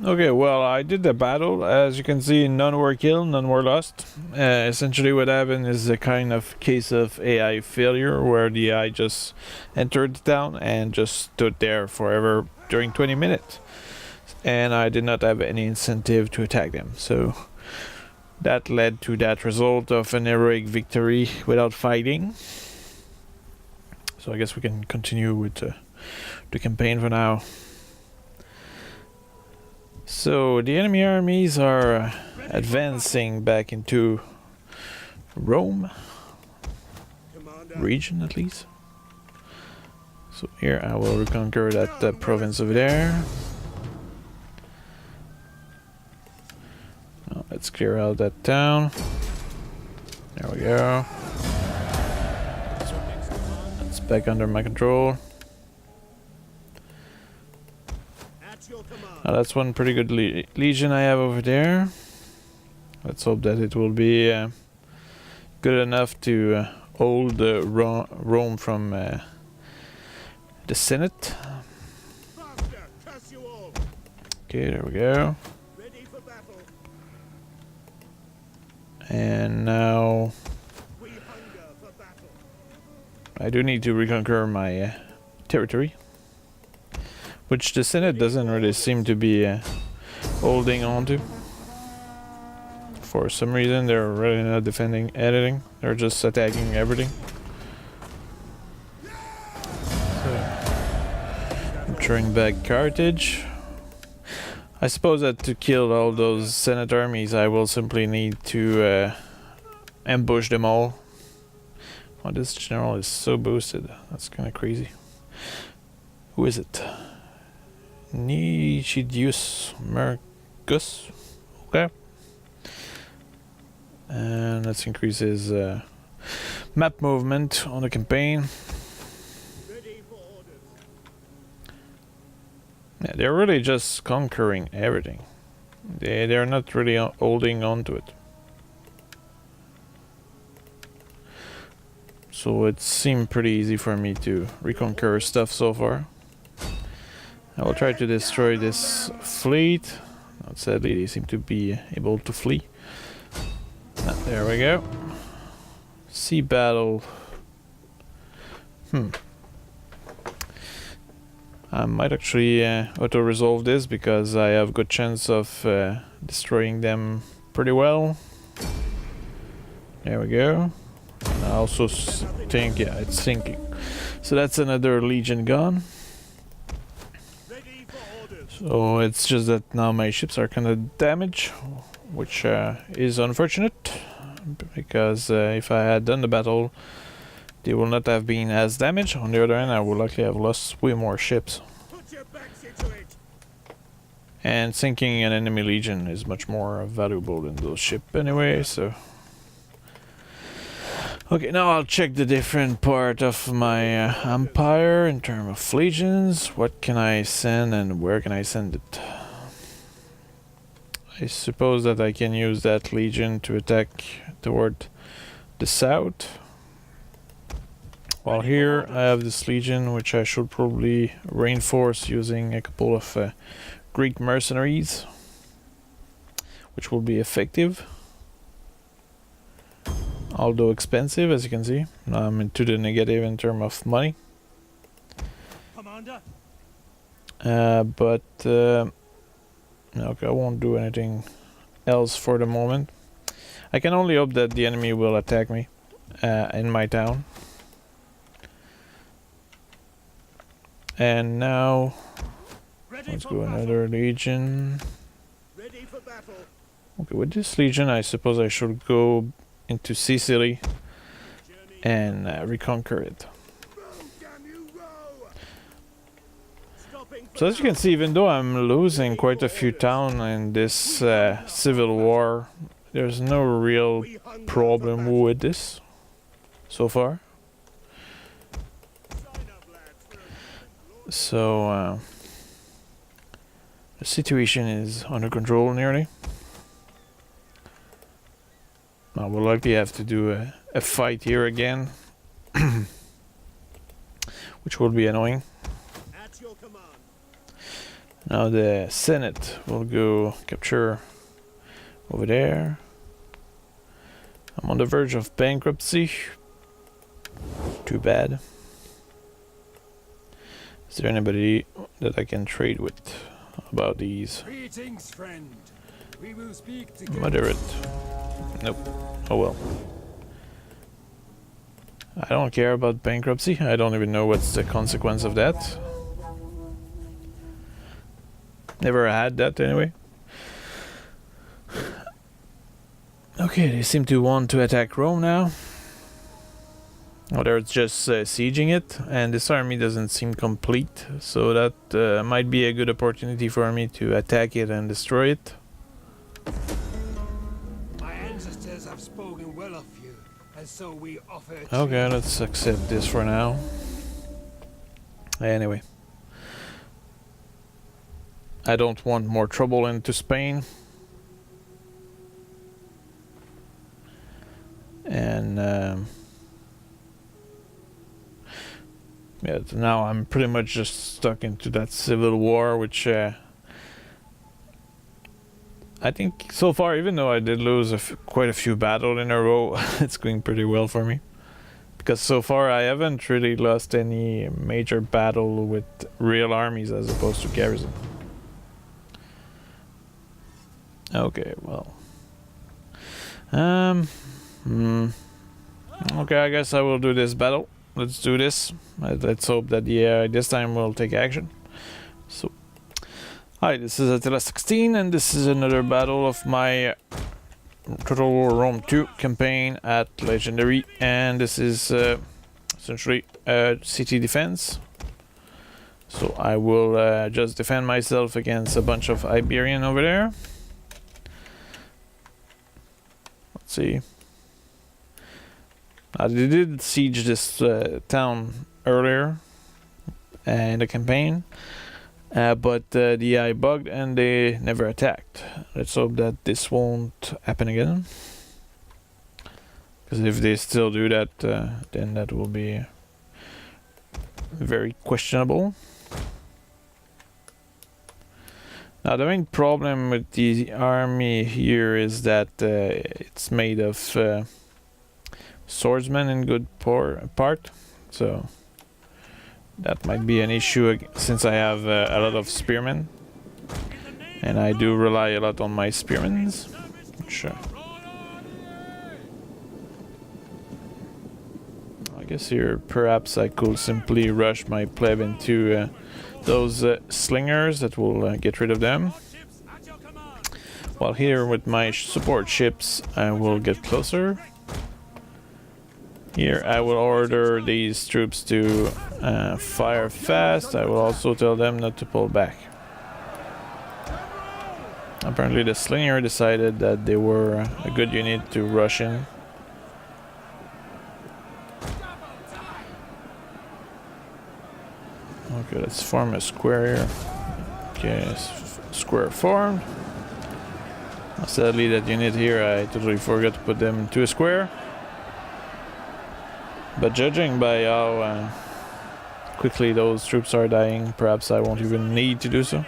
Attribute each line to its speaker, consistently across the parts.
Speaker 1: Okay, well, I did the battle. As you can see, none were killed, none were lost. Essentially what happened is a kind of case of AI failure where the AI just entered the town and just stood there forever during 20 minutes. And I did not have any incentive to attack them. So that led to that result of an heroic victory without fighting. So I guess we can continue with the campaign for now. So the enemy armies are advancing back into Rome region, at least. So here I will reconquer that province over there. Now let's clear out that town. There we go. It's back under my control. Now that's one pretty good legion I have over there. Let's hope that it will be good enough to hold Rome from the Senate. Okay, there we go. And now I do need to reconquer my territory, which the Senate doesn't really seem to be holding on to. For some reason, they're really not defending anything. They're just attacking everything. So, capturing back Carthage. I suppose that to kill all those Senate armies, I will simply need to ambush them all. Oh, this general is so boosted. That's kind of crazy. Who is it? Nicidius Mercus. Okay. And let's increase his map movement on the campaign. Yeah, they're really just conquering everything. They're not really holding on to it. So it seemed pretty easy for me to reconquer stuff so far. I will try to destroy this fleet. Sadly, they seem to be able to flee. There we go. Sea battle. I might actually auto-resolve this because I have good chance of destroying them pretty well. There we go. And I also think, yeah, it's sinking. So that's another legion gone. So it's just that now my ships are kind of damaged, which is unfortunate, because if I had done the battle, they will not have been as damaged. On the other hand, I would likely have lost way more ships. And sinking an enemy legion is much more valuable than those ships anyway, so... Okay, now I'll check the different part of my empire in terms of legions. What can I send and where can I send it? I suppose that I can use that legion to attack toward the south. While here I have this legion which I should probably reinforce using a couple of Greek mercenaries, which will be effective. Although expensive, as you can see. I'm into the negative in terms of money. But okay, I won't do anything else for the moment. I can only hope that the enemy will attack me in my town. And now let's go another legion. Okay, with this legion I suppose I should go into Sicily and reconquer it. So as you can see, even though I'm losing quite a few towns in this civil war, there's no real problem with this so far. So the situation is under control nearly. I will likely have to do a fight here again, which will be annoying. Now the Senate will go capture over there. I'm on the verge of bankruptcy. Too bad. Is there anybody that I can trade with about these?
Speaker 2: Greetings, friend. We will speak together.
Speaker 1: Moderate. Nope. Oh well. I don't care about bankruptcy. I don't even know what's the consequence of that. Never had that anyway. Okay, they seem to want to attack Rome now. Or they're just sieging it, and this army doesn't seem complete, so that might be a good opportunity for me to attack it and destroy it.
Speaker 2: My ancestors have spoken well of you, and so we offer.
Speaker 1: Okay, let's accept this for now. Anyway. I don't want more trouble into Spain. And yeah, now I'm pretty much just stuck into that civil war, which I think so far, even though I did lose quite a few battles in a row, it's going pretty well for me. Because so far I haven't really lost any major battle with real armies as opposed to garrison. Okay, well. Okay, I guess I will do this battle. Let's do this. Let's hope that this time we'll take action. So, hi, this is Attila16, and this is another battle of my Total War Rome 2 campaign at Legendary, and this is essentially city defense. So I will just defend myself against a bunch of Iberian over there. Let's see. They did siege this town earlier in the campaign, but the AI bugged and they never attacked. Let's hope that this won't happen again. Because if they still do that, then that will be very questionable. Now the main problem with the army here is that it's made of swordsmen in good part, so that might be an issue since I have a lot of spearmen, and I do rely a lot on my spearmen. Sure. I guess here perhaps I could simply rush my pleb into those slingers that will get rid of them. While here with my support ships I will get closer. Here I will order these troops to fire fast. I will also tell them not to pull back. Apparently the slinger decided that they were a good unit to rush in. Okay, let's form a square here. Okay, square formed. Sadly, that unit here, I totally forgot to put them into a square. But judging by how quickly those troops are dying, perhaps I won't even need to do so.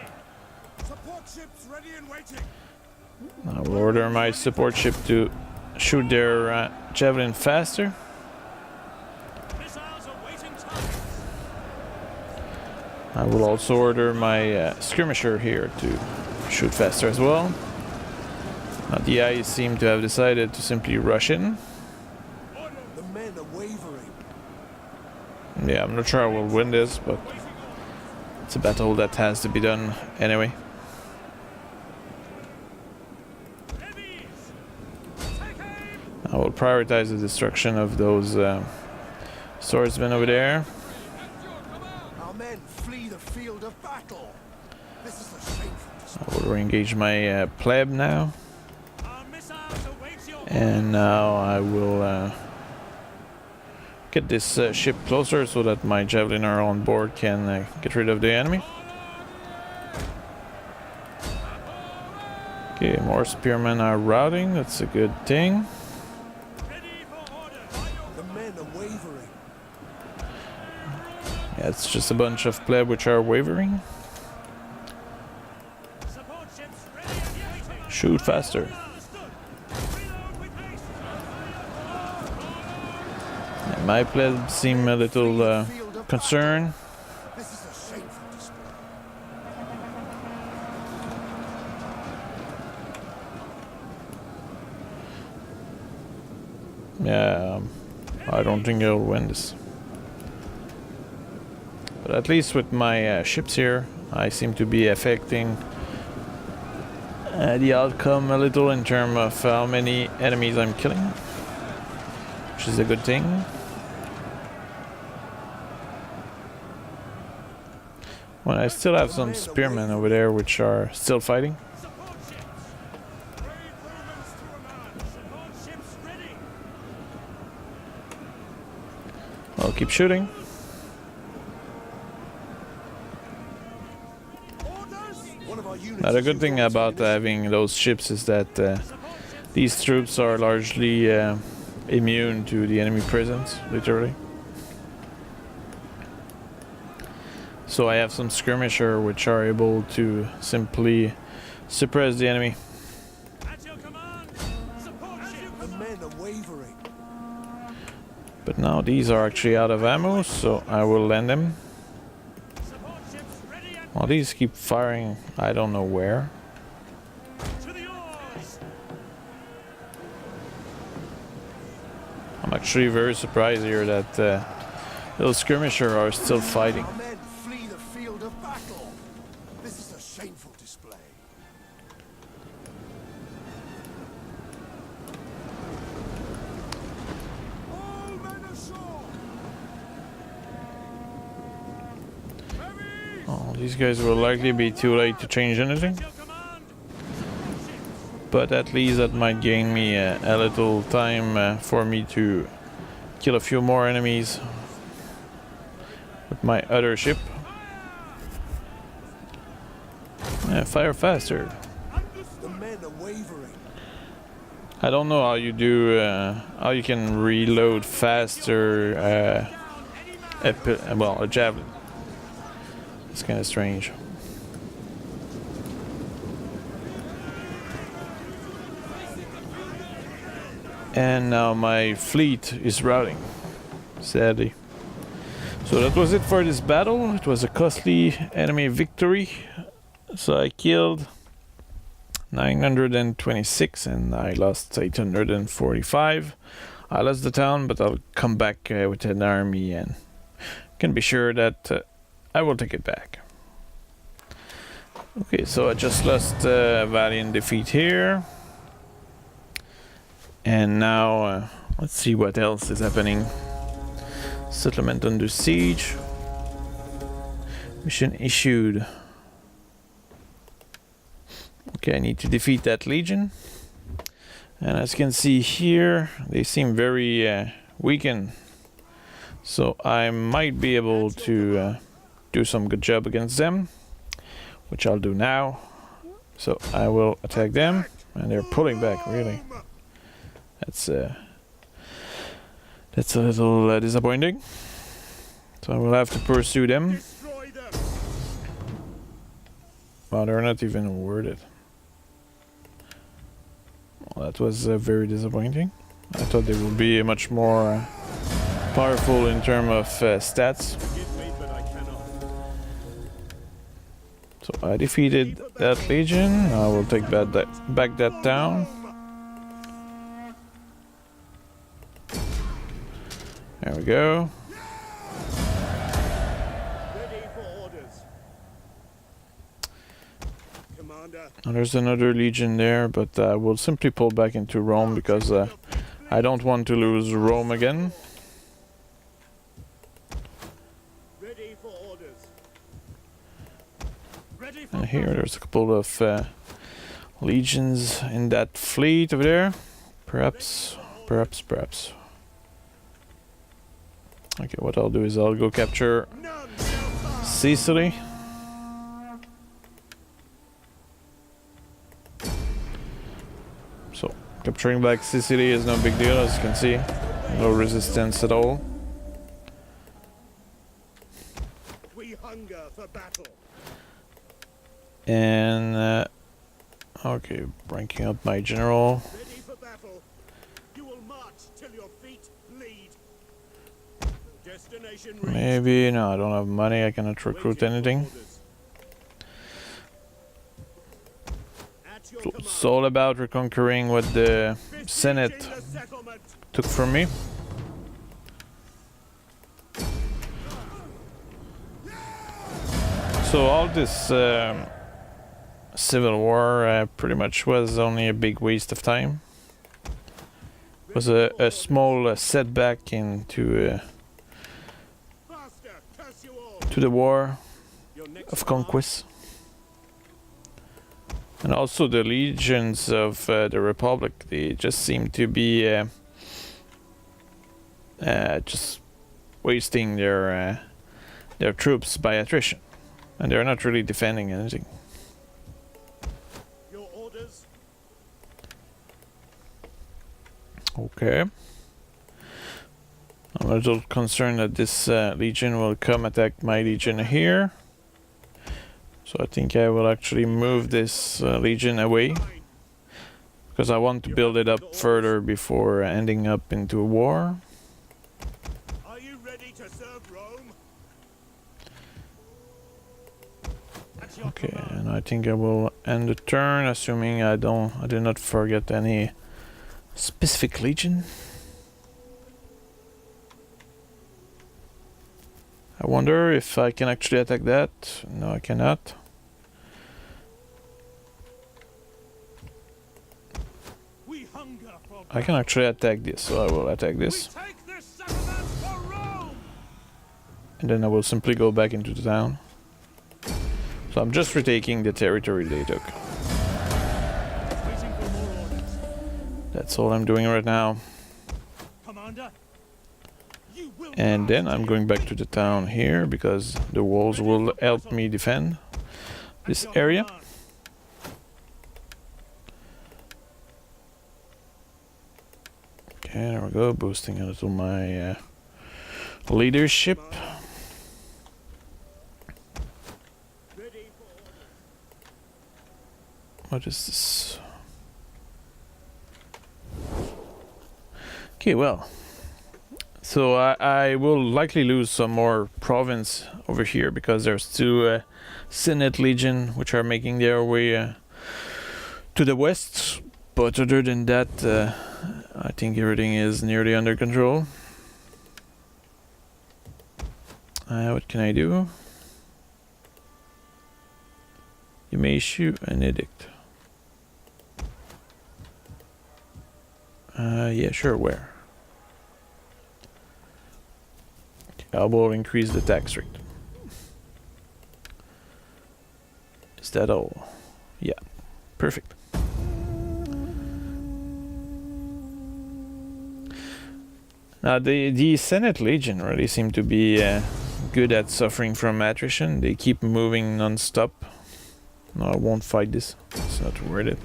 Speaker 1: I will order my support ship to shoot their javelin faster. I will also order my skirmisher here to shoot faster as well. Now the AI seem to have decided to simply rush in.
Speaker 2: The men are wavering.
Speaker 1: Yeah, I'm not sure I will win this, but it's a battle that has to be done anyway. I will prioritize the destruction of those swordsmen over there.
Speaker 2: Our men flee the field of battle. This is a shameful.
Speaker 1: I will re-engage my pleb now. And now I will get this ship closer so that my javeliner on board can get rid of the enemy. Okay, more spearmen are routing, that's a good thing.
Speaker 2: The men are wavering.
Speaker 1: Yeah, it's just a bunch of pleb which are wavering. Shoot faster. Yeah, my plebs seem a little concerned.
Speaker 2: This is a shameful display.
Speaker 1: Yeah, I don't think I'll win this. But at least with my ships here, I seem to be affecting the outcome a little in terms of how many enemies I'm killing, which is a good thing. Well, I still have some spearmen over there which are still fighting. I'll keep shooting. Now the good thing about having those ships is that these troops are largely immune to the enemy presence, literally. So I have some skirmisher which are able to simply suppress the enemy.
Speaker 2: The men are wavering.
Speaker 1: But now these are actually out of ammo, so I will land them. Well, these keep firing, I don't know where. I'm actually very surprised here that those skirmisher are still fighting.
Speaker 2: Our men flee the field of battle. This is a shameful display. All men ashore.
Speaker 1: Oh, these guys will likely be too late to change anything. But at least that might gain me a little time for me to kill a few more enemies with my other ship. Fire faster.
Speaker 2: The men are wavering.
Speaker 1: I don't know how you do, how you can reload faster a javelin. It's kind of strange. And now my fleet is routing, sadly. So that was it for this battle. It was a costly enemy victory. So I killed 926 and I lost 845. I lost the town, but I'll come back with an army and can be sure that I will take it back. Okay, so I just lost valiant defeat here. And now, let's see what else is happening. Settlement under siege. Mission issued. Okay, I need to defeat that legion. And as you can see here, they seem very weakened. So I might be able to do some good job against them, which I'll do now. So I will attack them, and they're pulling back, really. That's a little disappointing. So I will have to pursue them. Well, they're not even worth it. Well, that was very disappointing. I thought they would be much more powerful in terms of stats. So I defeated that legion. I will take back that town. There we go.
Speaker 2: Ready for orders. Commander.
Speaker 1: Now there's another legion there, but I will simply pull back into Rome because I don't want to lose Rome again.
Speaker 2: Ready for orders. Ready for
Speaker 1: And here there's a couple of legions in that fleet over there. Perhaps. Okay, what I'll do is I'll go capture Sicily. So, capturing back Sicily is no big deal, as you can see. No resistance at all.
Speaker 2: We hunger for battle.
Speaker 1: And Okay, ranking up my general.
Speaker 2: Ready for battle. You will march till your feet bleed. Destination reached.
Speaker 1: Maybe, no, I don't have money, I cannot recruit
Speaker 2: Waiting for
Speaker 1: anything.
Speaker 2: orders. At your
Speaker 1: So
Speaker 2: command.
Speaker 1: it's all about reconquering what the Senate
Speaker 2: Besieging the settlement.
Speaker 1: took from me. So all this civil war pretty much was only a big waste of time. It was a small setback into
Speaker 2: Faster, curse you all.
Speaker 1: to the war
Speaker 2: Your next
Speaker 1: of
Speaker 2: command.
Speaker 1: conquest. And also the legions of the Republic, they just seem to be just wasting their troops by attrition. And they're not really defending anything.
Speaker 2: Your orders.
Speaker 1: Okay. I'm a little concerned that this legion will come attack my legion here. So I think I will actually move this legion away.
Speaker 2: Fine.
Speaker 1: Because I want to build it up further before ending up into a war.
Speaker 2: Are you ready to serve Rome? At your
Speaker 1: Okay,
Speaker 2: command.
Speaker 1: and I think I will end the turn, assuming I do not forget any specific legion. I wonder if I can actually attack that. No, I cannot.
Speaker 2: We hunger for
Speaker 1: I can actually attack this, so I will attack
Speaker 2: We
Speaker 1: this.
Speaker 2: take this settlement for Rome.
Speaker 1: And then I will simply go back into the town. So I'm just retaking the territory they took.
Speaker 2: Waiting for more orders.
Speaker 1: That's all I'm doing right now.
Speaker 2: Commander. You will
Speaker 1: And
Speaker 2: march
Speaker 1: then
Speaker 2: till
Speaker 1: I'm
Speaker 2: your
Speaker 1: going back
Speaker 2: feet
Speaker 1: to the town here because the walls will help me defend this area. Okay, there we go, boosting a little my leadership.
Speaker 2: Ready for orders.
Speaker 1: What is this? Okay, well. So I will likely lose some more province over here because there's two Senate Legion which are making their way to the west. But other than that, I think everything is nearly under control. What can I do? You may issue an edict. Yeah, sure, where? I will increase the tax rate. Is that all? Yeah, perfect. Now the Senate Legion really seem to be good at suffering from attrition. They keep moving non-stop. No, I won't fight this. It's not worth it.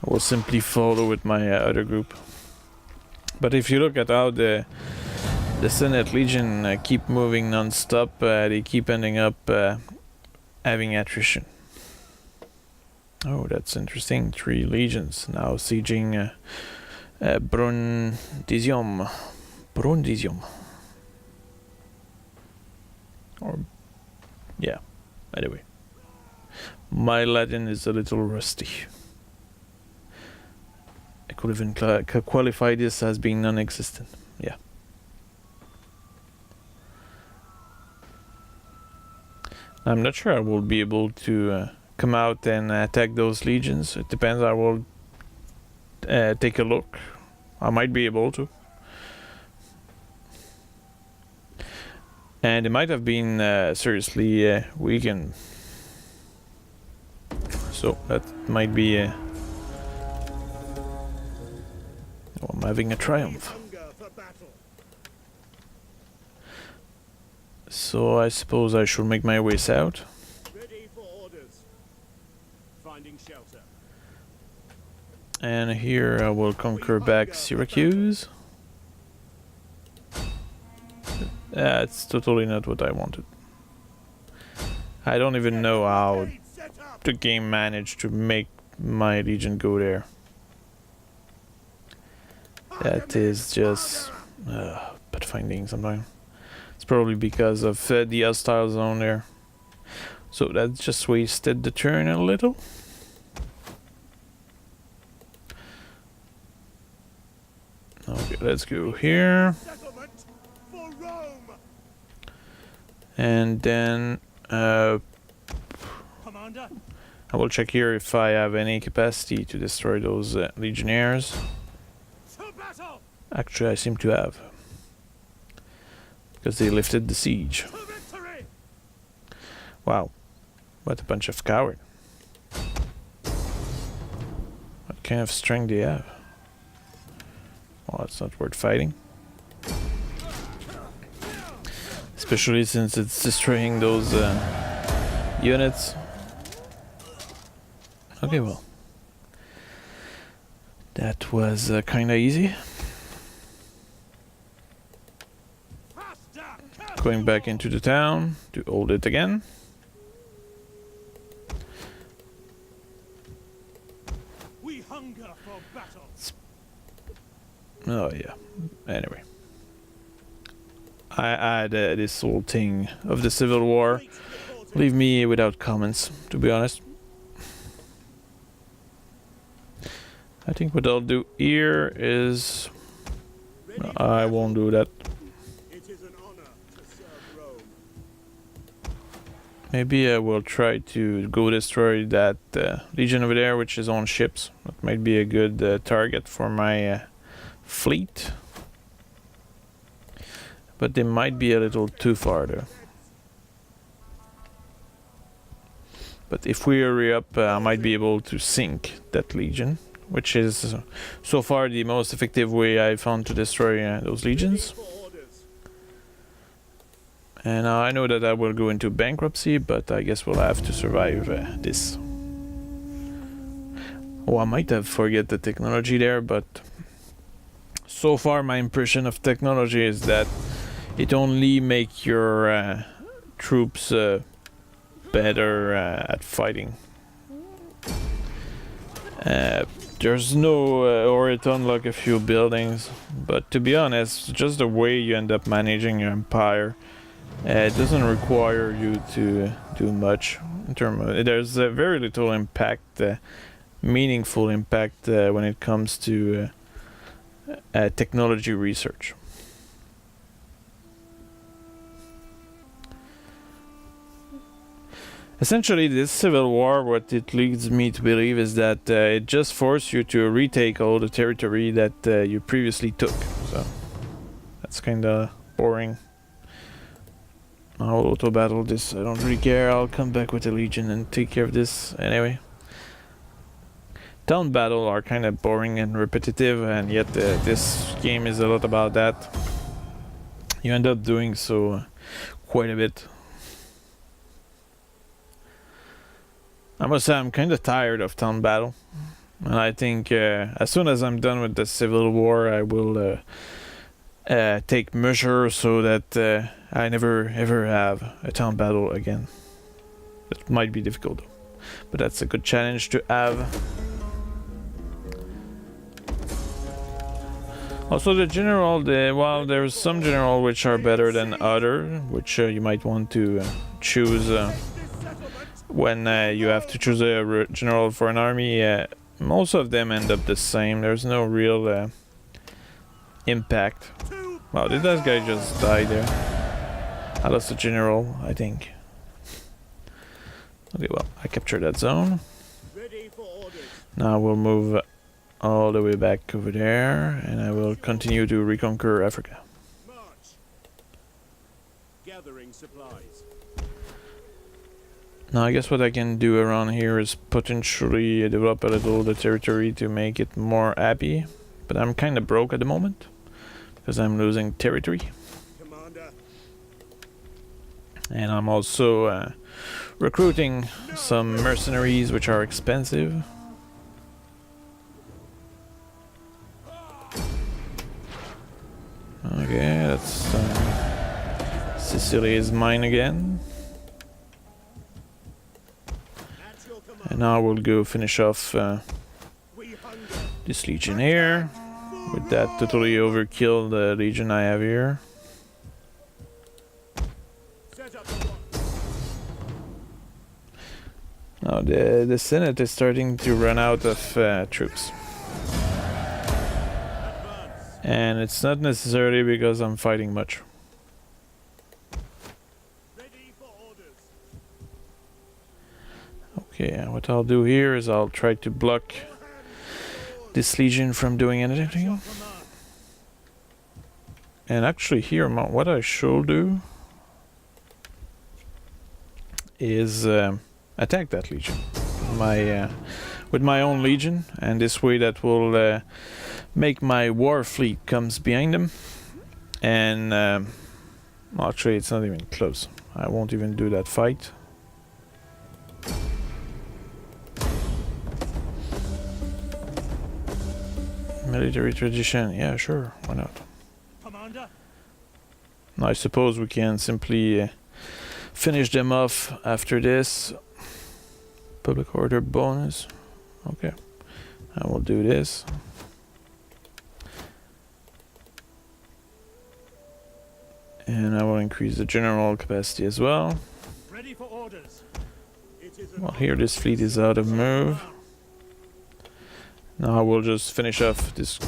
Speaker 1: I will simply follow with my other group. But if you look at how the Senate Legion keep moving non-stop, they keep ending up having attrition. Oh, that's interesting. 3 legions now sieging Brundisium. Brundisium. Or, yeah, anyway. My Latin is a little rusty. I could even qualify this as being non-existent. Yeah. I'm not sure I will be able to come out and attack those legions. It depends. I will take a look. I might be able to. And it might have been seriously weakened. So that might be... oh, I'm having a triumph.
Speaker 2: Hunger for battle.
Speaker 1: So I suppose I should make my way south.
Speaker 2: Ready for orders. Finding shelter.
Speaker 1: And here I will conquer back Syracuse. That's totally not what I wanted. I don't even know how
Speaker 2: Gate set up.
Speaker 1: the game managed to make my legion go there. That is just pathfinding sometimes. It's probably because of the hostile zone there. So that just wasted the turn a little. Okay, let's go here. And then I will check here if I have any capacity to destroy those legionnaires. Actually, I seem to have. Because they lifted the siege. Wow. What a bunch of cowards. What kind of strength do you have? Well, it's not worth fighting. Especially since it's destroying those units. Okay, well. That was kinda easy. Going back into the town to hold it again.
Speaker 2: We hunger for battle.
Speaker 1: Oh yeah. Anyway. I had this whole thing of the Civil War. Leave me without comments, to be honest. I think what I'll do here is... I won't do that. Maybe I will try to go destroy that legion over there, which is on ships. That might be a good target for my fleet. But they might be a little too far though. But if we hurry up, I might be able to sink that legion, which is so far the most effective way I found to destroy those legions. And I know that I will go into bankruptcy, but I guess we'll have to survive this. Oh, I might have forget the technology there, but so far my impression of technology is that it only makes your troops better at fighting. There's no or it unlock a few buildings, but to be honest, just the way you end up managing your empire, it doesn't require you to do much. In terms of, there's very little impact, meaningful impact when it comes to technology research. Essentially, this civil war, what it leads me to believe is that it just forced you to retake all the territory that you previously took. So that's kind of boring. I'll auto battle this. I don't really care. I'll come back with a legion and take care of this anyway. Town battle are kind of boring and repetitive, and yet this game is a lot about that. You end up doing so quite a bit. I must say I'm kind of tired of town battle, and I think as soon as I'm done with the Civil War, I will take measures so that I never ever have a town battle again. It might be difficult, but that's a good challenge to have. Also, the general, while there's some general which are better than other, which you might want to choose. When you have to choose a general for an army, most of them end up the same. There's no real impact. Wow, did that guy just die there? I lost a general, I think. Okay, well, I captured that zone. Now we'll move all the way back over there, and I will continue to reconquer Africa.
Speaker 2: Gathering supplies.
Speaker 1: Now I guess what I can do around here is potentially develop a little the territory to make it more happy, but I'm kind of broke at the moment because I'm losing territory.
Speaker 2: Commander.
Speaker 1: And I'm also recruiting some mercenaries which are expensive. Okay, that's Sicily is mine again. And now we'll go finish off
Speaker 2: We hunger.
Speaker 1: this legion here. With that totally overkill the legion I have here.
Speaker 2: Set up the watch.
Speaker 1: Now the Senate is starting to run out of troops.
Speaker 2: Advance.
Speaker 1: And it's not necessarily because I'm fighting much.
Speaker 2: Ready for orders.
Speaker 1: Okay, what I'll do here is I'll try to block this legion from doing anything.
Speaker 2: Command.
Speaker 1: And actually here, what I should do is attack that legion with my own legion, and this way that will make my war fleet comes behind them. And well, actually it's not even close. I won't even do that fight. Military tradition, yeah, sure, why not?
Speaker 2: Commander.
Speaker 1: I suppose we can simply finish them off after this. Public order bonus. Okay, I will do this. And I will increase the general capacity as well.
Speaker 2: Ready for orders. It is
Speaker 1: Well, here this fleet is out of move. Now I will just finish off this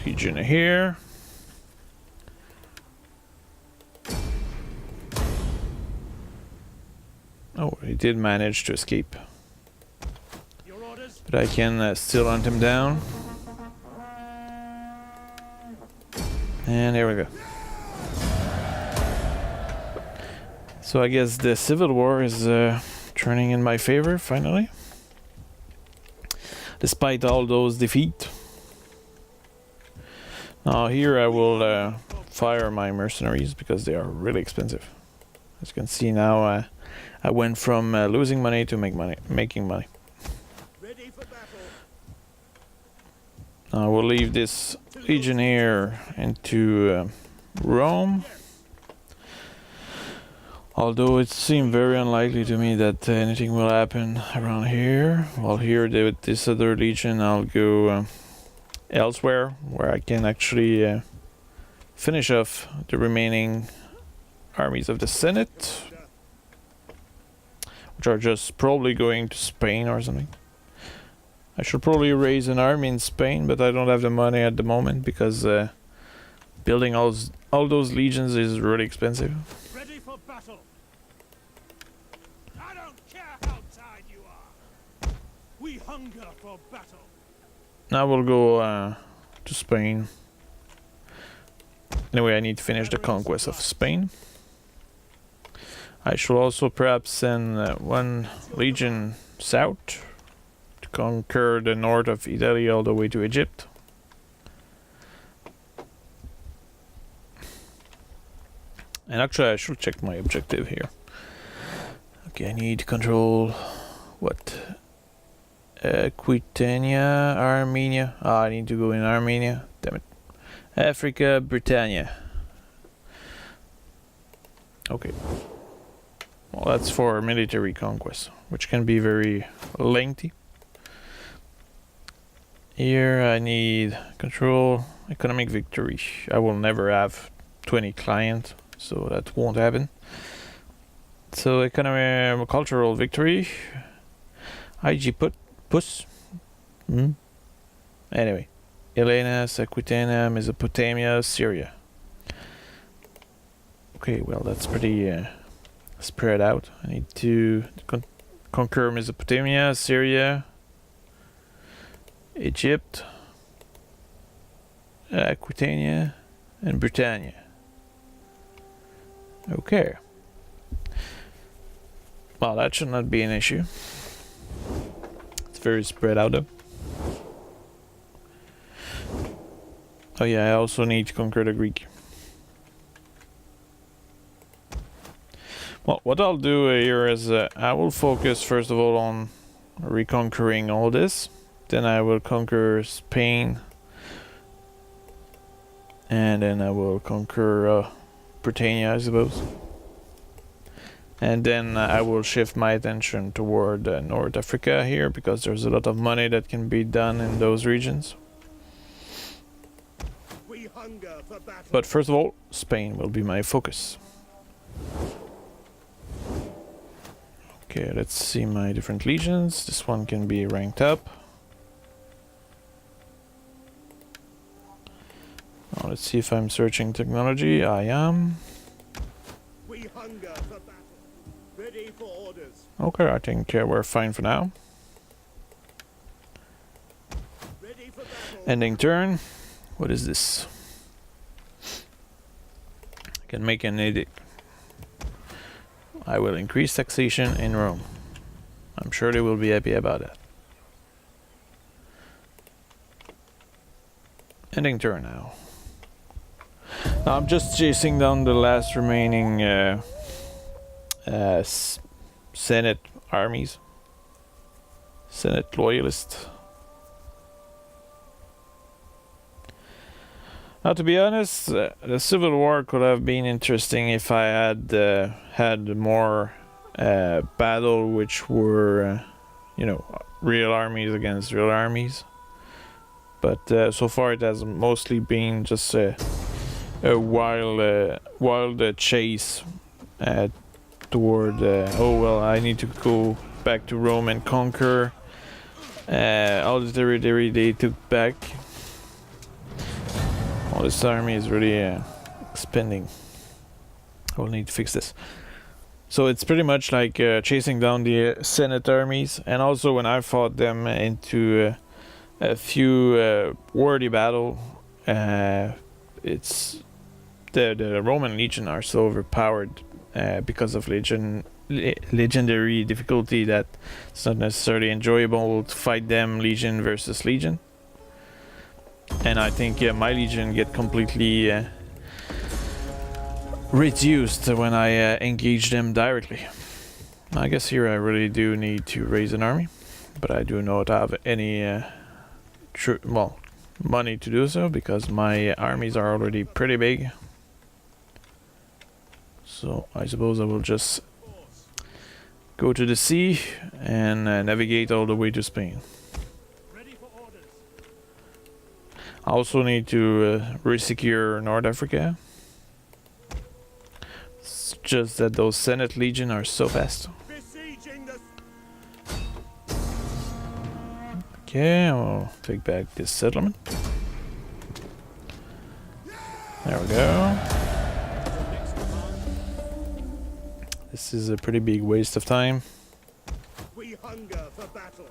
Speaker 1: legion here. Oh, he did manage to escape.
Speaker 2: Your orders.
Speaker 1: But I can still hunt him down. And there we go. So I guess the Civil War is turning in my favor, finally. Despite all those defeats. Now here I will fire my mercenaries because they are really expensive. As you can see now, I went from losing money to making money.
Speaker 2: Ready for battle.
Speaker 1: Now I will leave this legion here into Rome. Although it seemed very unlikely to me that anything will happen around here. While here with this other legion I'll go elsewhere where I can actually finish off the remaining armies of the Senate, which are just probably going to Spain or something. I should probably raise an army in Spain, but I don't have the money at the moment because building all those legions is really expensive.
Speaker 2: Ready for battle. I don't care how tired you are. We hunger for battle.
Speaker 1: Now we'll go to Spain. Anyway, I need to finish the conquest of Spain. I should also perhaps send one legion south to conquer the north of Italy all the way to Egypt. And actually I should check my objective here. Okay, I need to control what? Aquitania, Armenia. Ah, I need to go in Armenia. Damn it. Africa, Britannia. Okay. Well, that's for military conquest, which can be very lengthy. Here I need control economic victory. I will never have 20 clients, so that won't happen. So economic cultural victory. IG puss. Anyway. Elenas, Aquitania, Mesopotamia, Syria. Okay, well that's pretty spread out. I need to conquer Mesopotamia, Syria, Egypt, Aquitania, and Britannia. Okay. Well, that should not be an issue. It's very spread out though. Oh yeah, I also need to conquer the Greek. Well, what I'll do here is I will focus first of all on reconquering all this. Then I will conquer Spain. And then I will conquer Britannia, I suppose. And then I will shift my attention toward North Africa here, because there's a lot of money that can be done in those regions.
Speaker 2: We hunger for battle.
Speaker 1: But first of all, Spain will be my focus. Okay, let's see my different legions. This one can be ranked up. Now let's see if I'm searching technology. I am.
Speaker 2: We hunger for battle. Ready for orders.
Speaker 1: Okay, I think we're fine for now.
Speaker 2: Ready for battle.
Speaker 1: Ending turn. What is this? I can make an edict. I will increase taxation in Rome. I'm sure they will be happy about that. Ending turn now. Now I'm just chasing down the last remaining Senate armies. Senate loyalists. Now, to be honest, the Civil War could have been interesting if I had had more battle, which were, you know, real armies against real armies. But so far, it has mostly been just a wild chase toward. Oh well, I need to go back to Rome and conquer all the territory they took back. Oh, this army is really expanding. I will need to fix this. So it's pretty much like chasing down the Senate armies, and also when I fought them into a few worthy battle, it's the Roman Legion are so overpowered because of legendary difficulty that it's not necessarily enjoyable to fight them Legion versus Legion. And I think my Legion get completely reduced when I engage them directly. I guess here I really do need to raise an army, but I do not have any money to do so, because my armies are already pretty big. So I suppose I will just go to the sea and navigate all the way to Spain. I also need to resecure North Africa. It's just that those Senate Legion are so fast. Okay, I'll take back this settlement. There we go. This is a pretty big waste of time.
Speaker 2: We hunger for battle.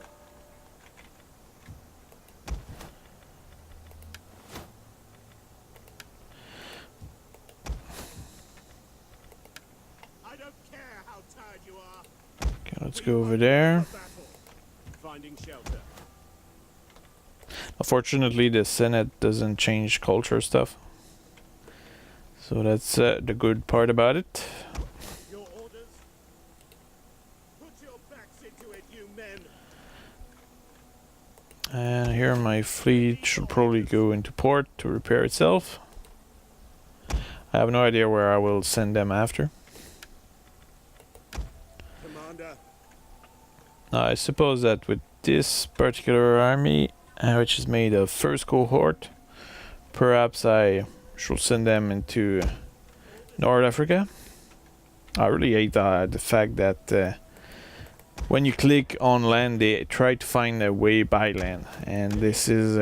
Speaker 2: I don't care how tired you are.
Speaker 1: Okay, let's go over there.
Speaker 2: Finding shelter.
Speaker 1: Unfortunately, the Senate doesn't change culture stuff. So that's the good part about it.
Speaker 2: Your orders? Put your backs into it, you men.
Speaker 1: And here my fleet should probably go into port to repair itself. I have no idea where I will send them after.
Speaker 2: Commander.
Speaker 1: I suppose that with this particular army, which is made of first cohort, perhaps I should send them into North Africa. I really hate the fact that when you click on land, they try to find a way by land, and this is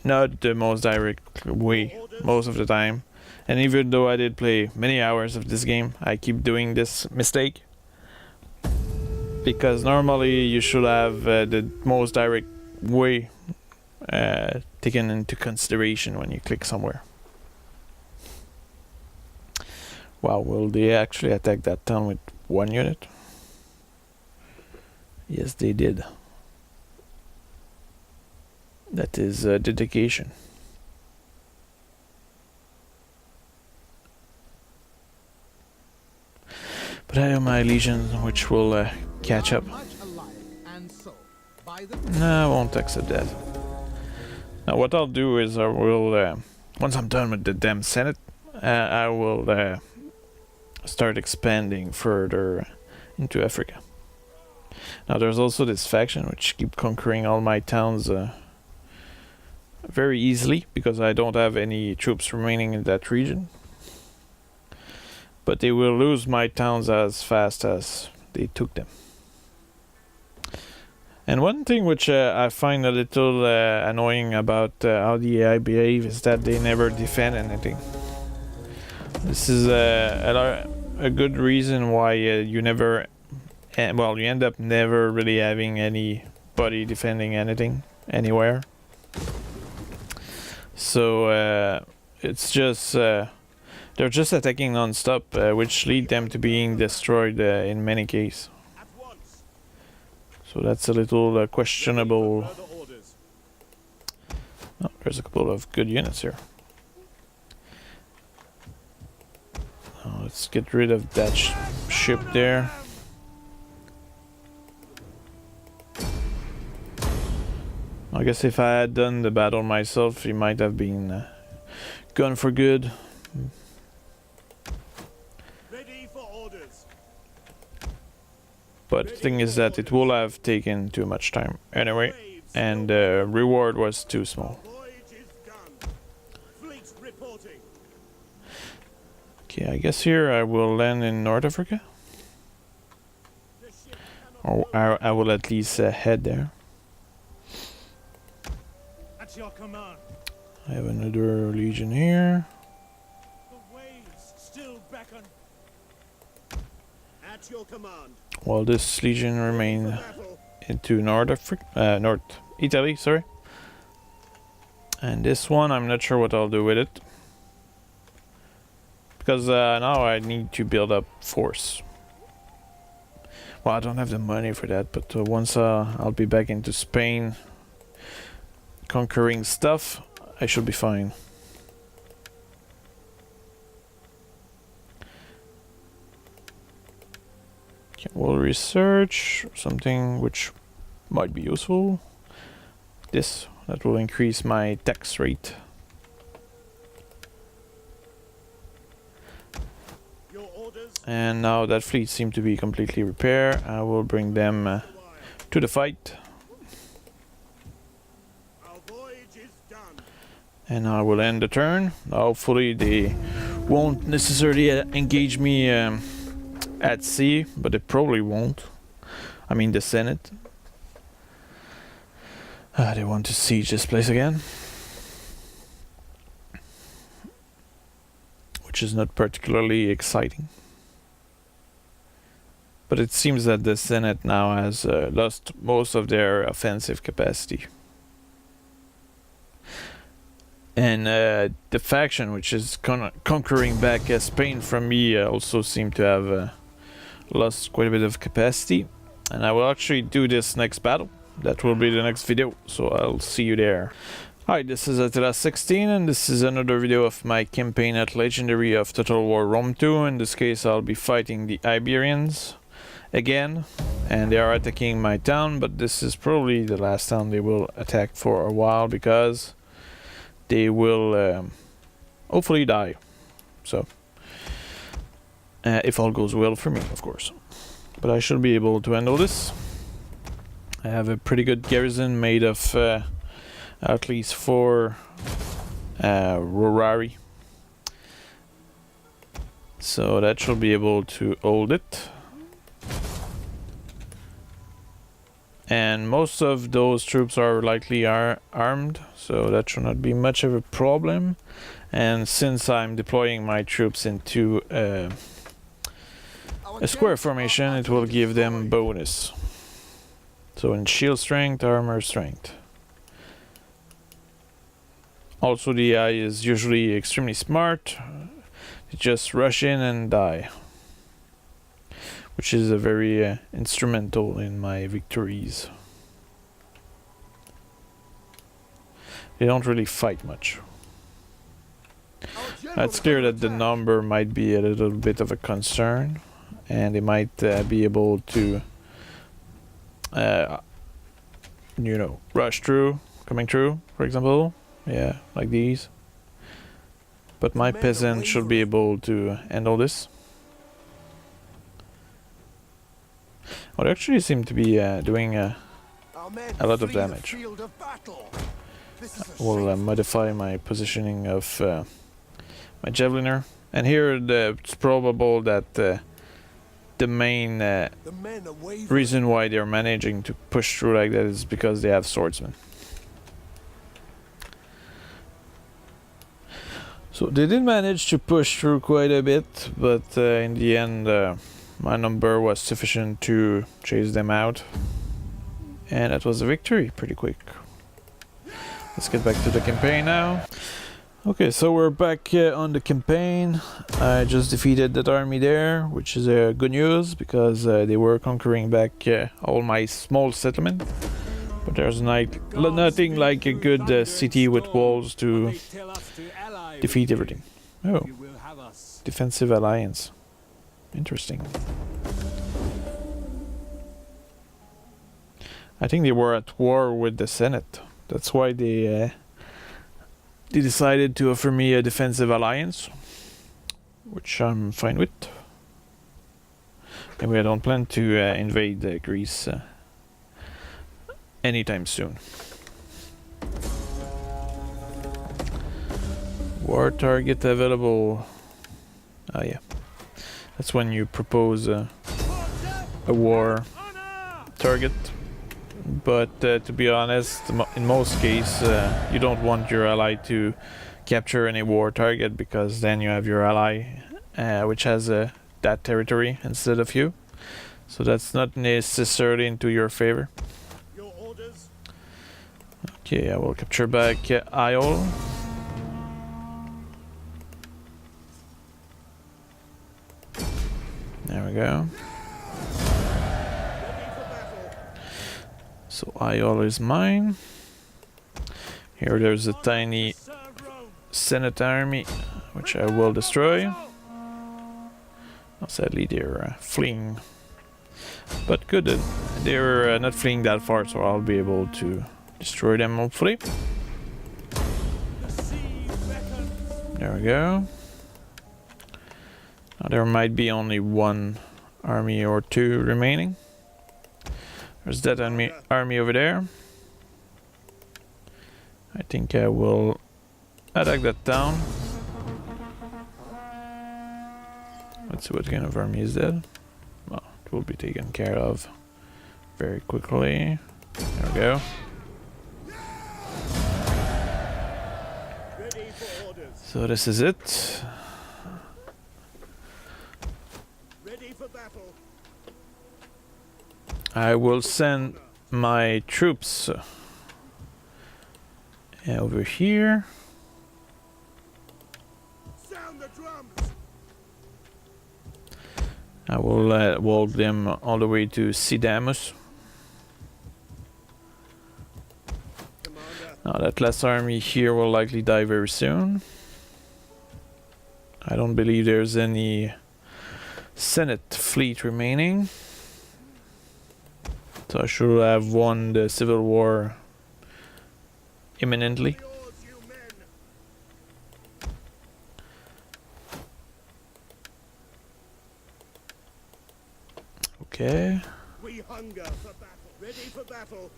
Speaker 1: not the most direct way most of the time. And even though I did play many hours of this game, I keep doing this mistake, because normally you should have the most direct way taken into consideration when you click somewhere. Wow, will they actually attack that town with one unit? Yes, they did. That is dedication. But I have my legions, which will catch up. No, I won't accept that. Now what I'll do is I will, once I'm done with the damn Senate, I will start expanding further into Africa. Now there's also this faction which keep conquering all my towns very easily because I don't have any troops remaining in that region. But they will lose my towns as fast as they took them. And one thing which I find a little annoying about how the AI behave is that they never defend anything. This is a good reason why you never, well, you end up never really having anybody defending anything anywhere. So it's just they're just attacking non-stop, which lead them to being destroyed in many cases. So that's a little questionable. Oh, there's a couple of good units here. Let's get rid of that ship there. I guess if I had done the battle myself, he might have been gone for good.
Speaker 3: Ready for orders.
Speaker 1: But the thing is that it will have taken too much time anyway, and the reward was too small.
Speaker 3: Voyage is done. Fleet reporting.
Speaker 1: Okay, I guess here I will land in North Africa. Or I will at least head there.
Speaker 3: At your command.
Speaker 1: I have another legion here.
Speaker 3: The waves still beckon. At your command.
Speaker 1: While this legion remain
Speaker 3: Battle.
Speaker 1: into North Africa, North Italy, sorry. And this one, I'm not sure what I'll do with it. Because now I need to build up force. Well, I don't have the money for that, but once I'll be back into Spain, conquering stuff, I should be fine. Okay, we'll research something which might be useful. This, that will increase my tax rate.
Speaker 3: Your orders.
Speaker 1: And now that fleet seems to be completely repaired. I will bring them to the fight.
Speaker 3: Our voyage is done.
Speaker 1: And I will end the turn. Hopefully they won't necessarily engage me at sea, but they probably won't. I mean the Senate. They want to siege this place again. Which is not particularly exciting. But it seems that the Senate now has lost most of their offensive capacity. And the faction which is conquering back Spain from me also seem to have lost quite a bit of capacity. And I will actually do this next battle. That will be the next video, so I'll see you there. Hi, this is Attila16 and this is another video of my campaign at Legendary of Total War Rome 2. In this case I'll be fighting the Iberians again, and they are attacking my town, but this is probably the last town they will attack for a while because they will hopefully die. So, if all goes well for me, of course. But I should be able to handle this. I have a pretty good garrison made of at least 4 Rorari. So that should be able to hold it. And most of those troops are likely armed, so that should not be much of a problem. And since I'm deploying my troops into a square formation, it will give them bonus. So in shield strength, armor strength. Also the AI is usually extremely smart. They just rush in and die. Which is a very instrumental in my victories. They don't really fight much. It's clear that the number might be a little bit of a concern. And they might be able to you know, rush through, coming through, for example. Yeah, like these. But my peasant should be able to handle this. Oh, they actually seem to be doing
Speaker 2: Our men
Speaker 1: a lot of
Speaker 2: flee the
Speaker 1: damage.
Speaker 2: field of battle. This is a
Speaker 1: Will
Speaker 2: shameful
Speaker 1: modify my positioning of my javeliner. And here it's probable that the main
Speaker 2: the men are wavering.
Speaker 1: reason why they're managing to push through like that is because they have swordsmen. So they did manage to push through quite a bit, but in the end my number was sufficient to chase them out. And that was a victory pretty quick. Let's get back to the campaign now. Okay, so we're back on the campaign. I just defeated that army there, which is good news because they were conquering back all my small settlement. But there's nothing like a good city with walls to defeat everything. Oh, defensive alliance. Interesting. I think they were at war with the Senate. That's why they decided to offer me a defensive alliance, which I'm fine with. Anyway, I don't plan to invade Greece anytime soon. War target available. Oh yeah, that's when you propose a war target. But to be honest, in most cases, you don't want your ally to capture any war target because then you have your ally, which has that territory instead of you. So that's not necessarily into your favor.
Speaker 3: Your orders.
Speaker 1: Okay, I will capture back Isle. There we go. So Isle is mine. Here there's a tiny Senate army, which I will destroy. Oh, sadly they're fleeing. But good, they're not fleeing that far, so I'll be able to destroy them hopefully. There we go. Now there might be only one army or two remaining. There's that army over there. I think I will attack that town. Let's see what kind of army is that. Well, it will be taken care of very quickly. There we go.
Speaker 3: Ready for orders.
Speaker 1: So this is it.
Speaker 3: Ready for battle.
Speaker 1: I will send my troops over here.
Speaker 3: Sound the drums.
Speaker 1: I will walk them all the way to Sidamus.
Speaker 3: Commander.
Speaker 1: Now that last army here will likely die very soon. I don't believe there's any Senate fleet remaining. So I should have won the civil war imminently.
Speaker 3: Yours, you men.
Speaker 1: Okay.
Speaker 3: We hunger for battle. Ready for battle.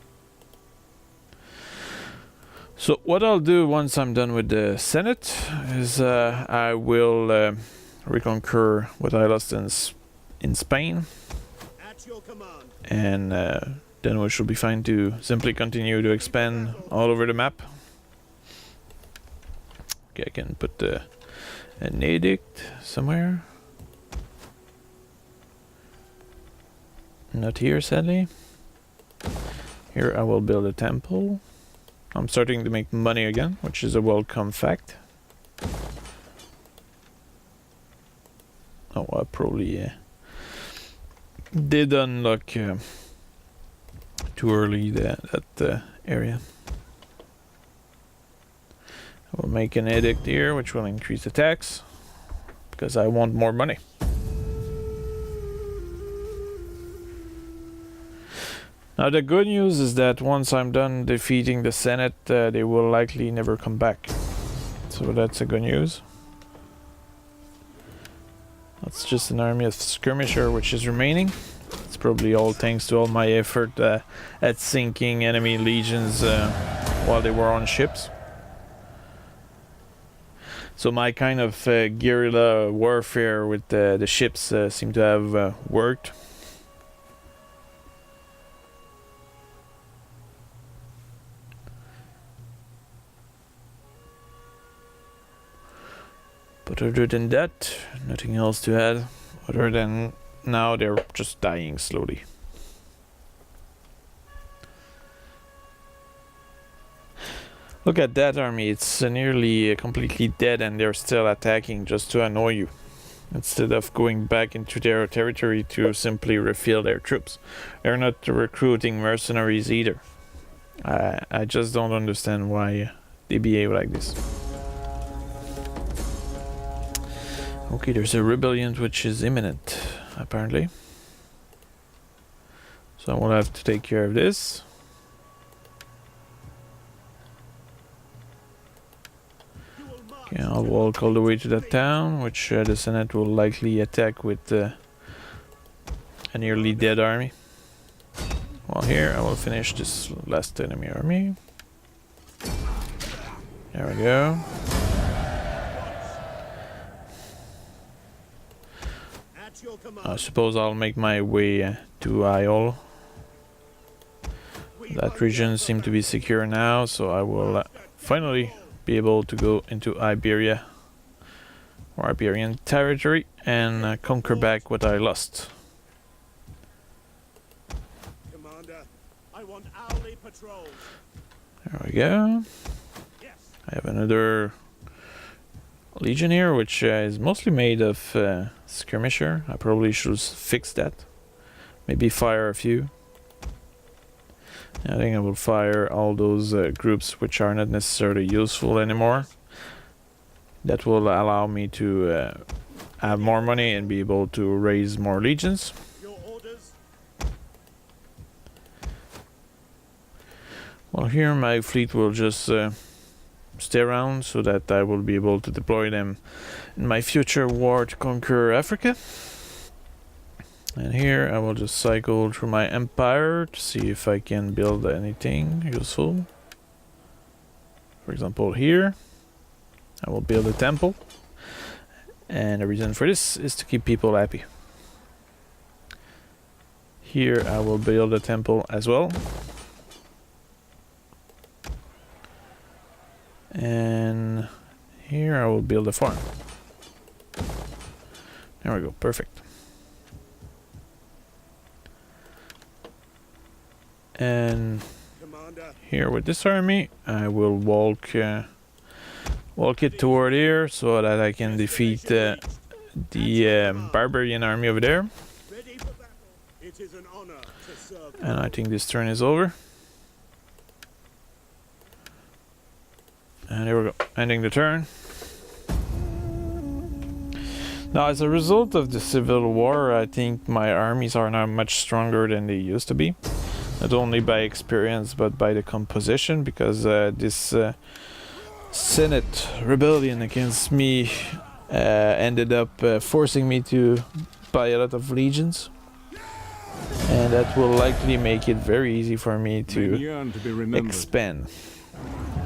Speaker 1: So what I'll do once I'm done with the Senate is I will reconquer what I lost in Spain.
Speaker 3: At your command.
Speaker 1: And then we should be fine to simply continue to expand all over the map. Okay, I can put an edict somewhere. Not here, sadly. Here I will build a temple. I'm starting to make money again, which is a welcome fact. Oh, I probably did unlock too early that area. I will make an edict here, which will increase the tax, because I want more money. Now the good news is that once I'm done defeating the Senate, they will likely never come back. So that's a good news. That's just an army of skirmisher which is remaining. It's probably all thanks to all my effort at sinking enemy legions while they were on ships. So my kind of guerrilla warfare with the ships seem to have worked. But other than that, nothing else to add, other than now they're just dying slowly. Look at that army, it's nearly completely dead and they're still attacking just to annoy you, instead of going back into their territory to simply refill their troops. They're not recruiting mercenaries either. I just don't understand why they behave like this. Okay, there's a rebellion which is imminent, apparently. So I will have to take care of this. Okay, I'll walk all the way to that town, which the Senate will likely attack with a nearly dead army. While here, I will finish this last enemy army. There we go. I suppose I'll make my way to Iol. That region seems to be secure now, so I will finally be able to go into Iberia, or Iberian territory, and conquer back what I lost.
Speaker 3: Commander, I want hourly patrols.
Speaker 1: There we go.
Speaker 3: Yes.
Speaker 1: I have another legion here, which is mostly made of skirmisher. I probably should fix that. Maybe fire a few. I think I will fire all those groups which are not necessarily useful anymore. That will allow me to have more money and be able to raise more legions.
Speaker 3: Your orders.
Speaker 1: Well, here my fleet will just stay around so that I will be able to deploy them in my future war to conquer Africa. And here I will just cycle through my empire to see if I can build anything useful. For example, here I will build a temple, and the reason for this is to keep people happy. Here I will build a temple as well. And here I will build a farm. There we go, perfect. And
Speaker 3: Commander.
Speaker 1: here with this army, I will walk it toward here so that I can defeat the barbarian army over there.
Speaker 3: Ready for battle. It is an honor to serve.
Speaker 1: And I think this turn is over. And there we go, ending the turn. Now, as a result of the civil war, I think my armies are now much stronger than they used to be. Not only by experience, but by the composition, because this Senate rebellion against me ended up forcing me to buy a lot of legions. And that will likely make it very easy for me to expand.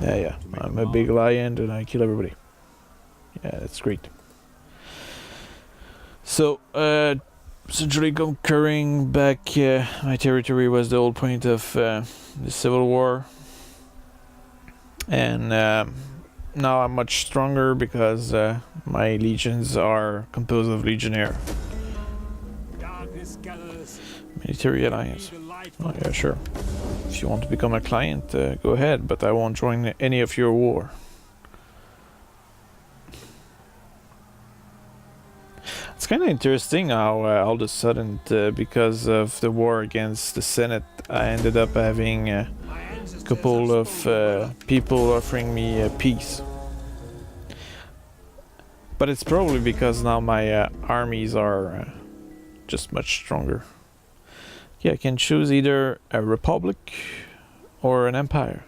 Speaker 1: Yeah, I'm a big lion and I kill everybody. Yeah, that's great. So, essentially conquering back my territory was the whole point of the Civil War. And now I'm much stronger because my legions are composed of legionnaire. Military alliance. Oh yeah, sure. If you want to become a client, go ahead, but I won't join any of your war. It's kind of interesting how all of a sudden, because of the war against the Senate, I ended up having a couple of people offering me peace. But it's probably because now my armies are just much stronger. Yeah, I can choose either a republic or an empire.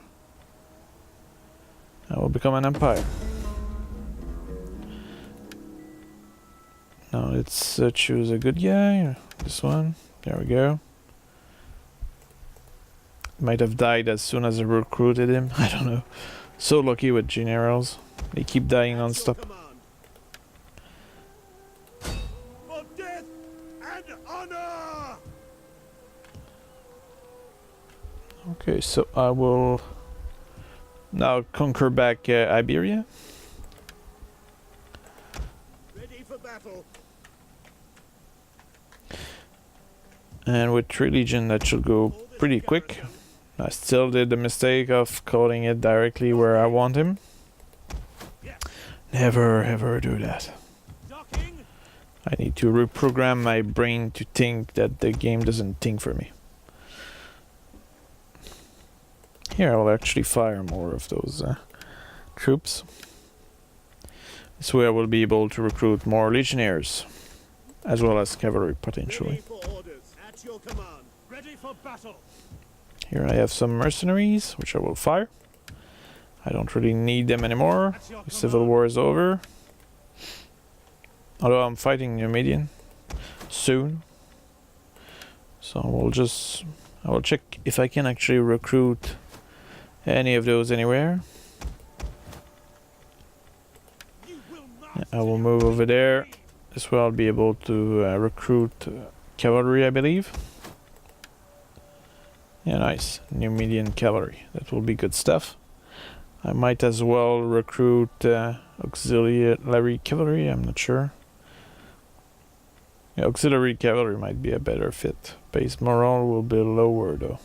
Speaker 1: I will become an empire. Now let's choose a good guy. This one. There we go. Might have died as soon as I recruited him. I don't know. So lucky with generals. They keep dying non-stop.
Speaker 3: For death and honor!
Speaker 1: Okay, so I will now conquer back Iberia.
Speaker 3: Ready for battle.
Speaker 1: And with 3 legion that should go pretty quick. I still did the mistake of calling it directly where I want him. Never ever do that.
Speaker 3: Docking.
Speaker 1: I need to reprogram my brain to think that the game doesn't think for me. Here I will actually fire more of those troops. This way I will be able to recruit more legionnaires, as well as cavalry potentially.
Speaker 3: Ready for orders. At your command. Ready for battle.
Speaker 1: Here I have some mercenaries, which I will fire. I don't really need them anymore. The civil war is over. Although I'm fighting Numidian soon. So I will check if I can actually recruit any of those anywhere. I will move over there. This way I'll be able to recruit cavalry, I believe. Yeah, nice. Numidian cavalry. That will be good stuff. I might as well recruit auxiliary cavalry, I'm not sure. Yeah, auxiliary cavalry might be a better fit. Base morale will be lower though.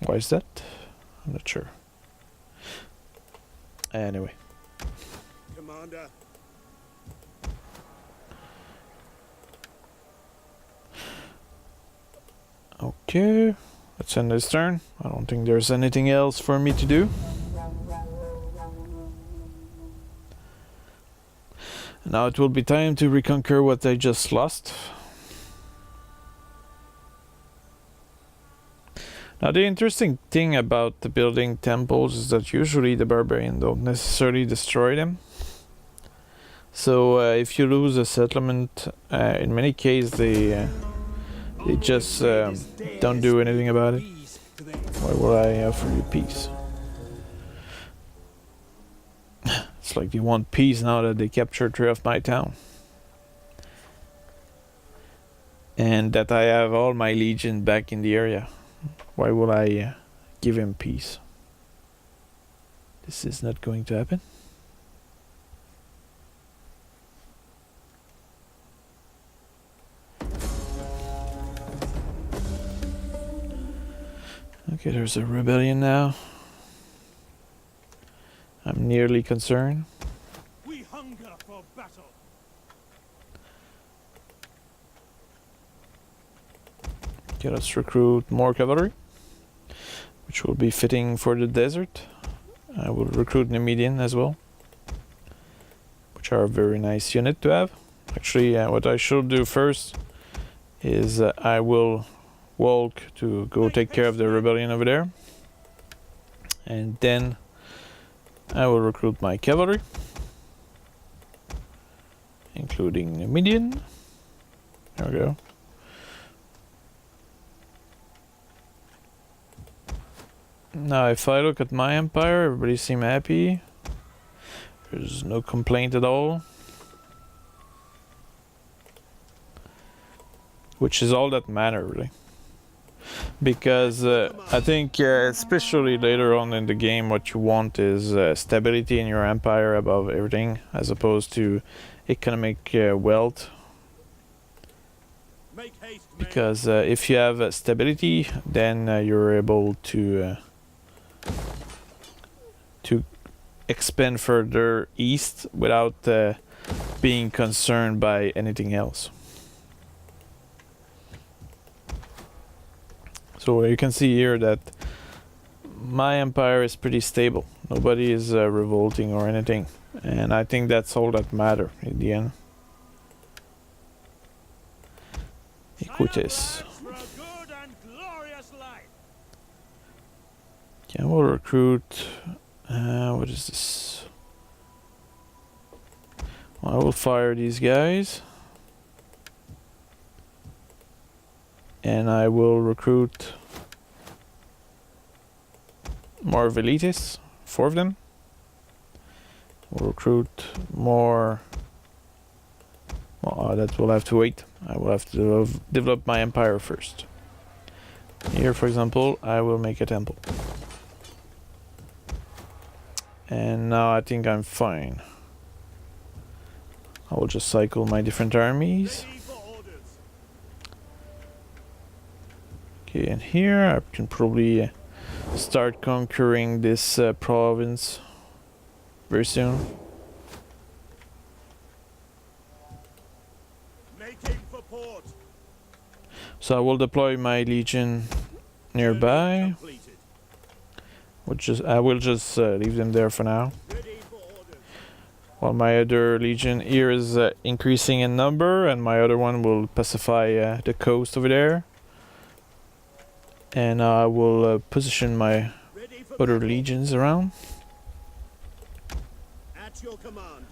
Speaker 1: Why is that? I'm not sure. Anyway.
Speaker 3: Commander.
Speaker 1: Okay, let's end this turn. I don't think there's anything else for me to do. Now it will be time to reconquer what I just lost. Now the interesting thing about the building temples is that usually the barbarians don't necessarily destroy them. So if you lose a settlement, in many cases they just don't do anything about it. Why would I offer you peace? It's like they want peace now that they captured 3 of my town. And that I have all my legion back in the area. Why would I give him peace? This is not going to happen. Okay, there's a rebellion now. I'm nearly concerned.
Speaker 3: We hunger for battle.
Speaker 1: Okay, let's recruit more cavalry, which will be fitting for the desert. I will recruit Numidian as well, which are a very nice unit to have. Actually, what I should do first is I will walk to go take care of the rebellion over there, and then I will recruit my cavalry, including Numidian. There we go. Now if I look at my empire, everybody seems happy. There's no complaint at all. Which is all that matters really. Because I think especially later on in the game what you want is stability in your empire above everything, as opposed to economic wealth.
Speaker 3: Make haste, men.
Speaker 1: Because if you have stability, then you're able to expand further east without being concerned by anything else. So you can see here that my empire is pretty stable. Nobody is revolting or anything, and I think that's all that matters in the end. Equites.
Speaker 3: For a good and glorious life.
Speaker 1: Okay, we'll recruit. What is this? Well, I will fire these guys. and I will recruit more velites, 4 of them. We'll recruit more. Well, that will have to wait. I will have to develop my empire first. Here, for example, I will make a temple. And now I think I'm fine. I will just cycle my different armies.
Speaker 3: Ready for orders.
Speaker 1: Okay, and here I can probably start conquering this province very soon.
Speaker 3: Making for port.
Speaker 1: So I will deploy my legion nearby.
Speaker 3: Completed.
Speaker 1: I will just leave them there for now.
Speaker 3: Ready for orders.
Speaker 1: While my other legion here is increasing in number, and my other one will pacify the coast over there. And I will position my
Speaker 3: Ready for
Speaker 1: other
Speaker 3: battle.
Speaker 1: legions around.
Speaker 3: At your command.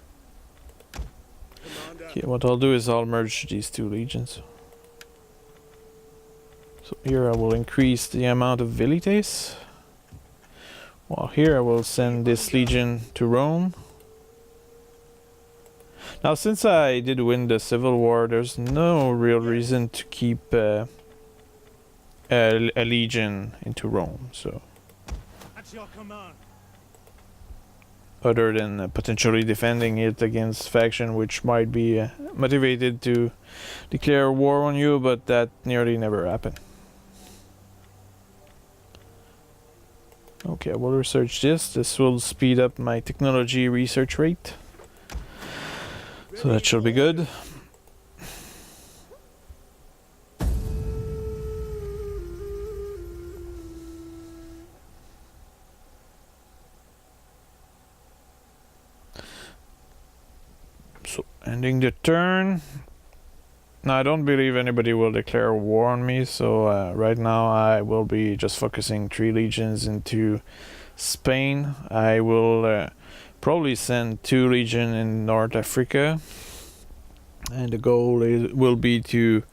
Speaker 3: Commander.
Speaker 1: Okay, what I'll do is I'll merge these 2 legions. So here I will increase the amount of velites. While here I will send this legion to Rome. Now, since I did win the Civil War, there's no real reason to keep a legion into Rome. So,
Speaker 3: At your command.
Speaker 1: other than potentially defending it against faction which might be motivated to declare war on you, but that nearly never happened. Okay, I will research this. This will speed up my technology research rate. So that should be good. So, ending the turn. Now, I don't believe anybody will declare war on me, so right now I will be just focusing 3 legions into Spain. I will probably send 2 legions in North Africa, and the goal will be to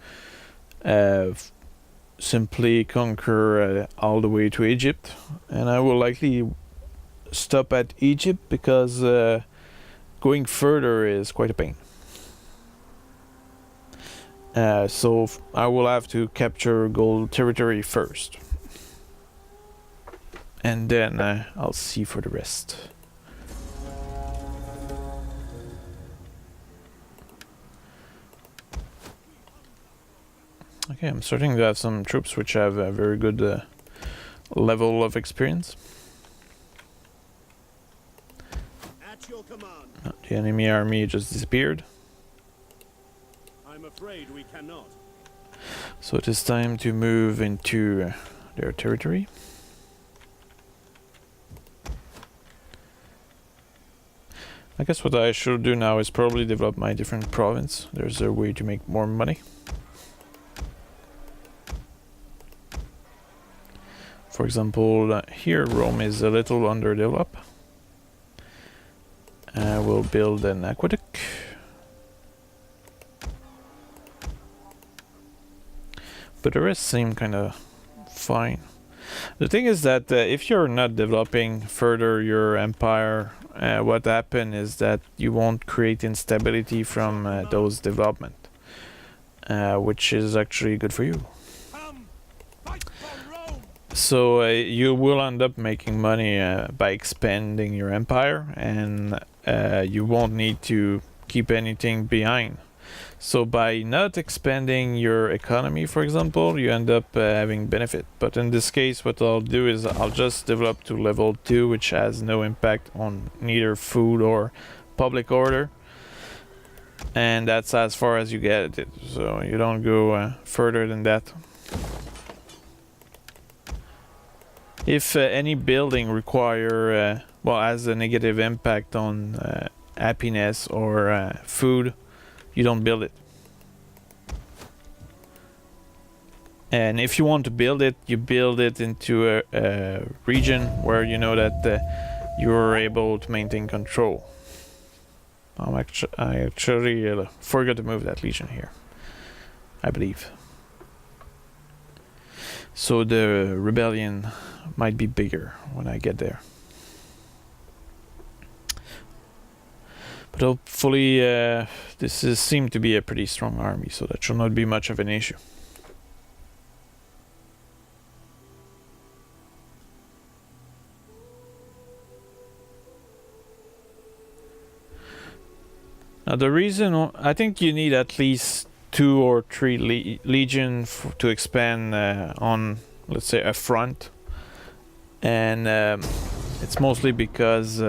Speaker 1: simply conquer all the way to Egypt, and I will likely stop at Egypt because going further is quite a pain. So I will have to capture gold territory first, and then I'll see for the rest. Okay, I'm starting to have some troops which have a very good level of experience.
Speaker 3: At your command.
Speaker 1: The enemy army just disappeared.
Speaker 3: I'm afraid we cannot.
Speaker 1: So it is time to move into their territory. I guess what I should do now is probably develop my different province. There's a way to make more money. For example, here Rome is a little underdeveloped. We'll build an aqueduct. But the rest seem kind of fine. The thing is that if you're not developing further your empire, what happens is that you won't create instability from those development, which is actually good for you.
Speaker 3: Come, fight for Rome.
Speaker 1: So you will end up making money by expanding your empire, and you won't need to keep anything behind. So by not expanding your economy, for example, you end up having benefit. But in this case, what I'll do is I'll just develop to level 2, which has no impact on neither food or public order. And that's as far as you get it. So you don't go further than that. If any building require, has a negative impact on happiness or food, you don't build it. And if you want to build it, you build it into a region where you know that you're able to maintain control. I actually forgot to move that legion here, I believe. So the rebellion might be bigger when I get there. But hopefully this seemed to be a pretty strong army, so that should not be much of an issue. Now the reason, I think you need at least 2 or 3 legion to expand on, let's say, a front. And it's mostly because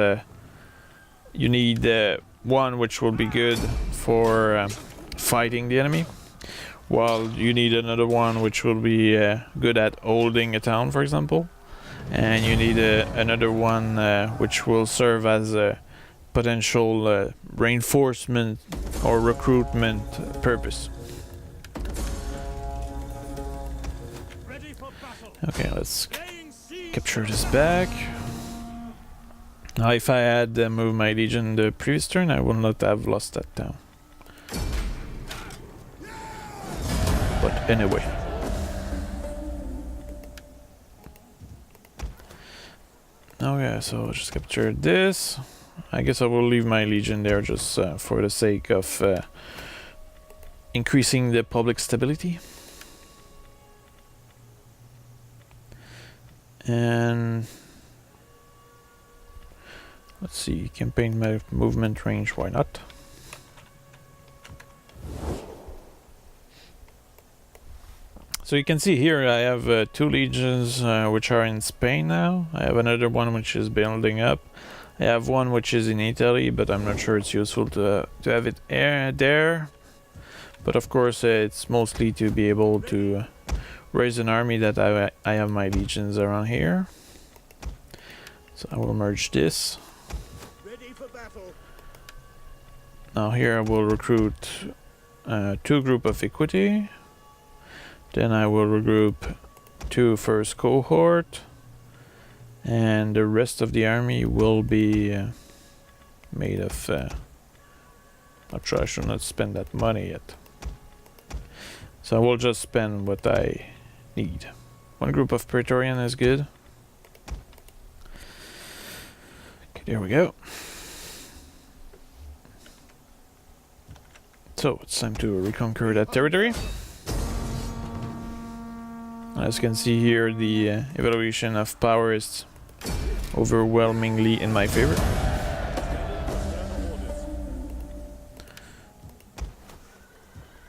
Speaker 1: you need one which will be good for fighting the enemy, while you need another one which will be good at holding a town, for example. And you need another one which will serve as a potential reinforcement or recruitment purpose. Okay, let's capture this back. Now if I had moved my legion the previous turn, I would not have lost that town. But anyway. Okay, so I'll just capture this. I guess I will leave my legion there just for the sake of increasing the public stability. And let's see, campaign movement range, why not? So you can see here I have 2 legions which are in Spain now. I have another one which is building up. I have one which is in Italy, but I'm not sure it's useful to have it there. But of course it's mostly to be able to raise an army that I have my legions around here. So I will merge this.
Speaker 3: Ready for battle.
Speaker 1: Now here I will recruit 2 group of equity. Then I will regroup 2 first cohort. And the rest of the army will be made of... not sure, I should not spend that money yet. So I will just spend what I need. 1 group of Praetorian is good. Okay, there we go. So it's time to reconquer that territory. As you can see here, the evaluation of power is overwhelmingly in my favor.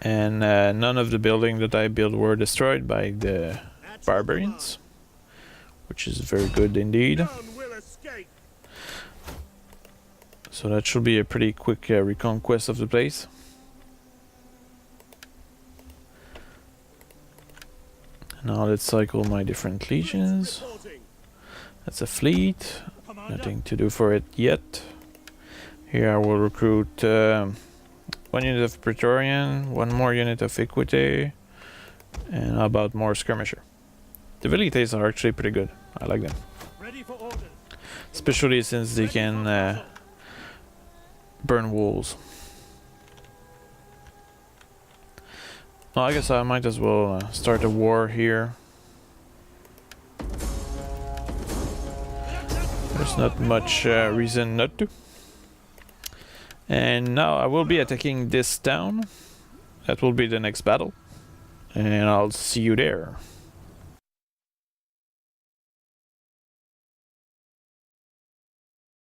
Speaker 1: And none of the buildings that I built were destroyed by the barbarians, which is very good indeed. So that should be a pretty quick reconquest of the place. Now let's cycle my different legions. That's a fleet. Nothing to do for it yet. Here I will recruit 1 unit of Praetorian, 1 more unit of Equity, and how about more Skirmisher. The Velites are actually pretty good. I like them. Especially since they can burn walls. Well, I guess I might as well start a war here. There's not much reason not to. And now I will be attacking this town. That will be the next battle. And I'll see you there.